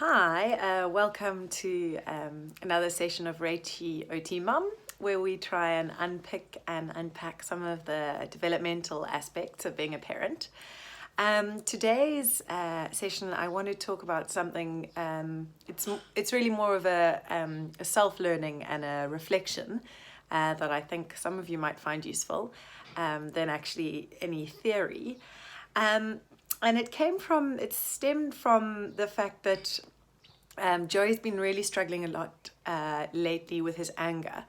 Hi, welcome to another session of Reiki OT Mum, where we try and unpick and unpack some of the developmental aspects of being a parent. Today's session, I want to talk about something. It's really more of a self-learning and a reflection that I think some of you might find useful than actually any theory. And it stemmed from the fact that Joey's been really struggling a lot lately with his anger.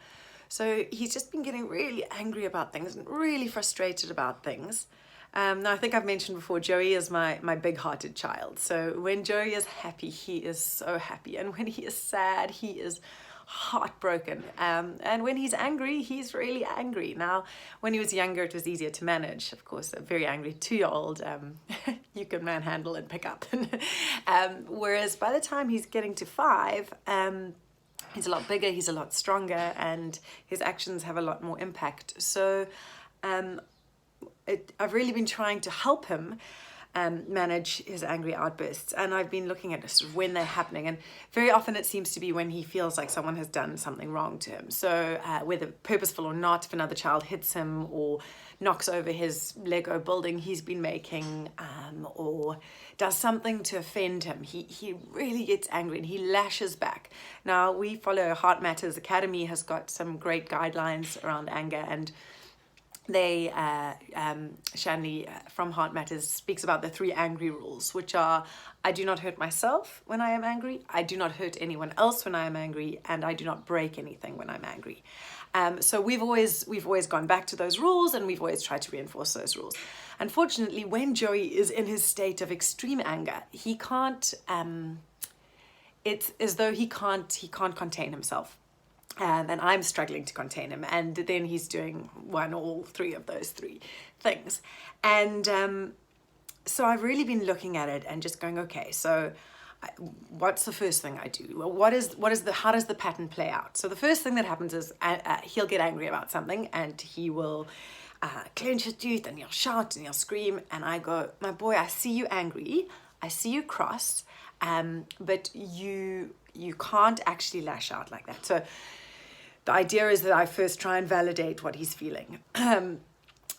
So he's just been getting really angry about things and really frustrated about things. Now, I think I've mentioned before, Joey is my big-hearted child. So when Joey is happy, he is so happy. And when he is sad, he is heartbroken. And when he's angry, he's really angry. Now, when he was younger, it was easier to manage. Of course, a very angry 2-year-old, you can manhandle and pick up. Whereas by the time he's getting to 5, he's a lot bigger, he's a lot stronger, and his actions have a lot more impact. So I've really been trying to help him manage his angry outbursts, and I've been looking at sort of when they're happening, and very often it seems to be when he feels like someone has done something wrong to him. So whether purposeful or not, if another child hits him or knocks over his Lego building he's been making, or does something to offend him, he really gets angry and he lashes back. Now, we follow Heart Matters Academy, has got some great guidelines around anger, and they Shanley from Heart Matters speaks about the 3 angry rules, which are: I do not hurt myself when I am angry, I do not hurt anyone else when I am angry, and I do not break anything when I'm angry. So we've always gone back to those rules, and we've always tried to reinforce those rules. Unfortunately, when Joey is in his state of extreme anger, he can't it's as though he can't contain himself. And I'm struggling to contain him, and then he's doing one or all 3 of those 3 things. And so I've really been looking at it and just going, okay, so what's the first thing I do? Well, how does the pattern play out? So the first thing that happens is he'll get angry about something, and he will clench his teeth, and he'll shout and he'll scream, and I go, my boy, I see you angry, I see you cross, but you can't actually lash out like that. So the idea is that I first try and validate what he's feeling. And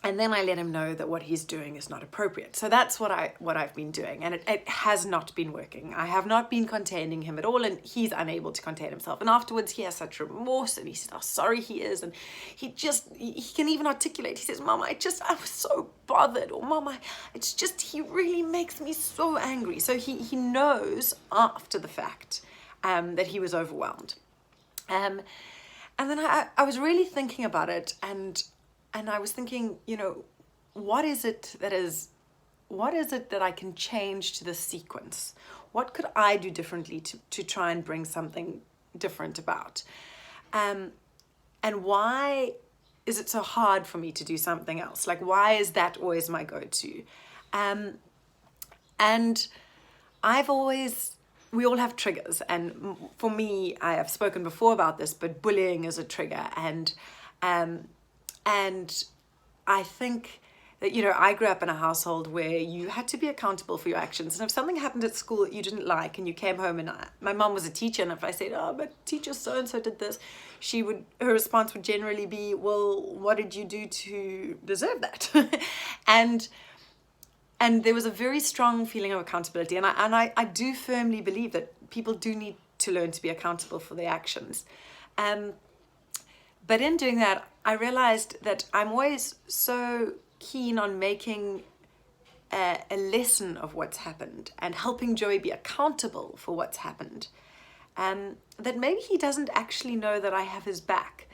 then I let him know that what he's doing is not appropriate. So that's what I've been doing, and it has not been working. I have not been containing him at all, and he's unable to contain himself. And afterwards, he has such remorse, and he says how sorry he is, and he can even articulate. He says, "Mom, I was so bothered," or "Mom, he really makes me so angry." So he knows after the fact that he was overwhelmed. And then I was really thinking about it, and I was thinking, what is it that I can change to the sequence? What could I do differently to try and bring something different about? And why is it so hard for me to do something else? Like, why is that always my go-to? And we all have triggers, and for me, I have spoken before about this, but bullying is a trigger, and I think that, I grew up in a household where you had to be accountable for your actions, and if something happened at school that you didn't like, and you came home, and my mom was a teacher, and if I said, "Oh, but teacher so-and-so did this," her response would generally be, "Well, what did you do to deserve that?" And there was a very strong feeling of accountability. And I do firmly believe that people do need to learn to be accountable for their actions. But in doing that, I realized that I'm always so keen on making a lesson of what's happened and helping Joey be accountable for what's happened. That maybe he doesn't actually know that I have his back.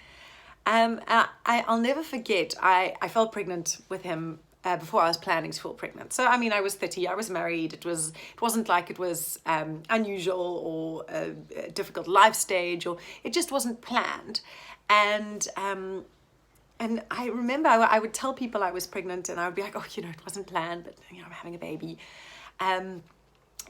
I'll never forget, I fell pregnant with him before I was planning to fall pregnant. So, I was 30, I was married. It wasn't like it was unusual or a difficult life stage, or it just wasn't planned. And I remember I would tell people I was pregnant, and I would be like, "Oh, it wasn't planned, but I'm having a baby." And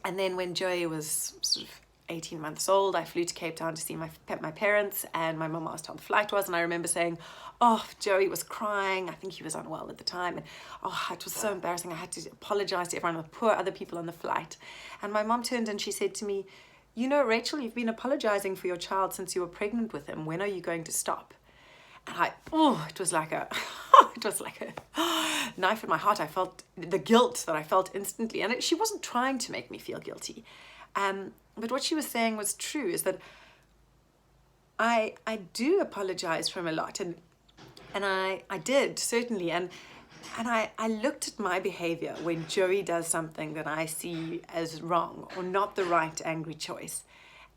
then when Joey was sort of 18 months old, I flew to Cape Town to see my parents, and my mum asked how the flight was, and I remember saying, "Oh, Joey was crying. I think he was unwell at the time, and it was so embarrassing. I had to apologize to everyone, the poor other people on the flight." And my mum turned and she said to me, you know, Rachel, you've been apologizing for your child since you were pregnant with him. When are you going to stop? And it was like a knife in my heart. I felt the guilt that I felt instantly. And she wasn't trying to make me feel guilty. But what she was saying was true, is that I do apologize for him a lot. And I did, certainly. And I looked at my behavior when Joey does something that I see as wrong or not the right angry choice.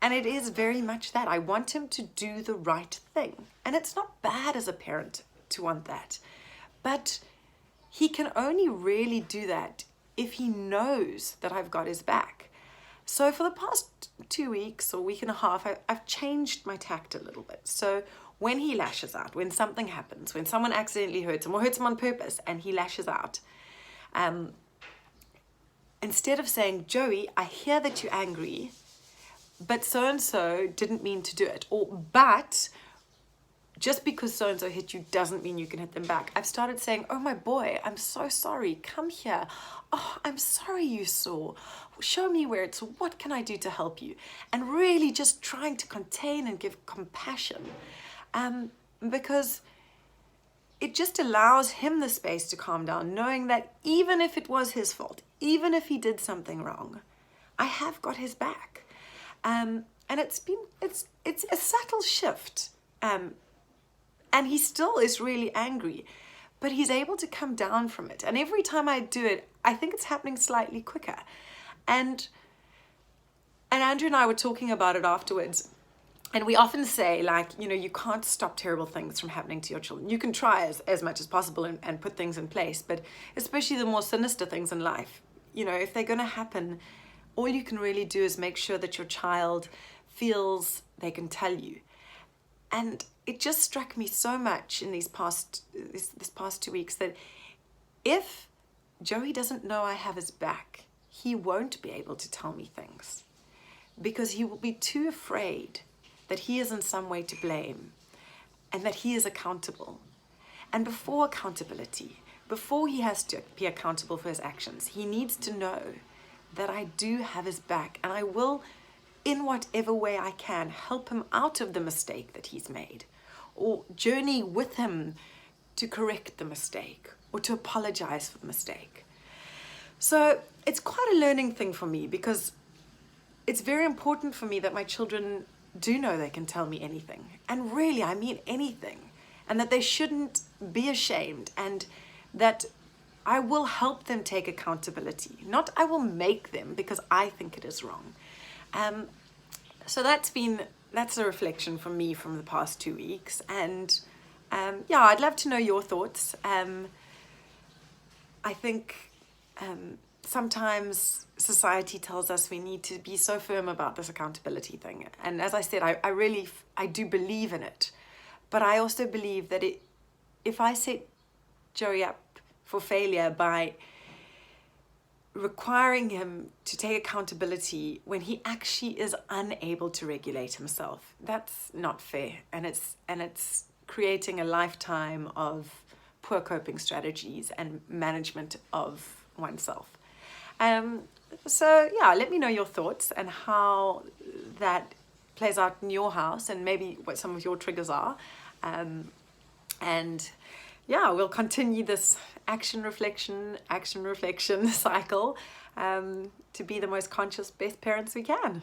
And it is very much that. I want him to do the right thing. And it's not bad as a parent to want that. But he can only really do that if he knows that I've got his back. So for the past 2 weeks or week and a half, I've changed my tact a little bit. So when he lashes out, when something happens, when someone accidentally hurts him or hurts him on purpose and he lashes out, instead of saying, Joey, I hear that you're angry, but so-and-so didn't mean to do it, or but just because so-and-so hit you doesn't mean you can hit them back, I've started saying, oh my boy, I'm so sorry, come here. Oh, I'm sorry you saw. Show me where it's, what can I do to help you? And really just trying to contain and give compassion, because it just allows him the space to calm down, knowing that even if it was his fault, even if he did something wrong, I have got his back. And it's a subtle shift. And he still is really angry, but he's able to come down from it. And every time I do it, I think it's happening slightly quicker. And Andrew and I were talking about it afterwards. And we often say, like, you know, you can't stop terrible things from happening to your children. You can try as much as possible and put things in place, but especially the more sinister things in life, you know, if they're going to happen, all you can really do is make sure that your child feels they can tell you. And it just struck me so much in this past 2 weeks that if Joey doesn't know I have his back, he won't be able to tell me things because he will be too afraid that he is in some way to blame and that he is accountable. And before accountability, before he has to be accountable for his actions, he needs to know that I do have his back, and I will, in whatever way I can, help him out of the mistake that he's made, or journey with him to correct the mistake or to apologize for the mistake. So it's quite a learning thing for me, because it's very important for me that my children do know they can tell me anything, and really I mean anything, and that they shouldn't be ashamed, and that I will help them take accountability, not I will make them because I think it is wrong. So that's a reflection for me from the past 2 weeks. And yeah, I'd love to know your thoughts. I think sometimes society tells us we need to be so firm about this accountability thing. And as I said, I do believe in it. But I also believe that if I set Joey up for failure by requiring him to take accountability when he actually is unable to regulate himself, that's not fair, and it's creating a lifetime of poor coping strategies and management of oneself. So yeah, let me know your thoughts and how that plays out in your house, and maybe what some of your triggers are. And yeah, we'll continue this action reflection cycle to be the most conscious, best parents we can.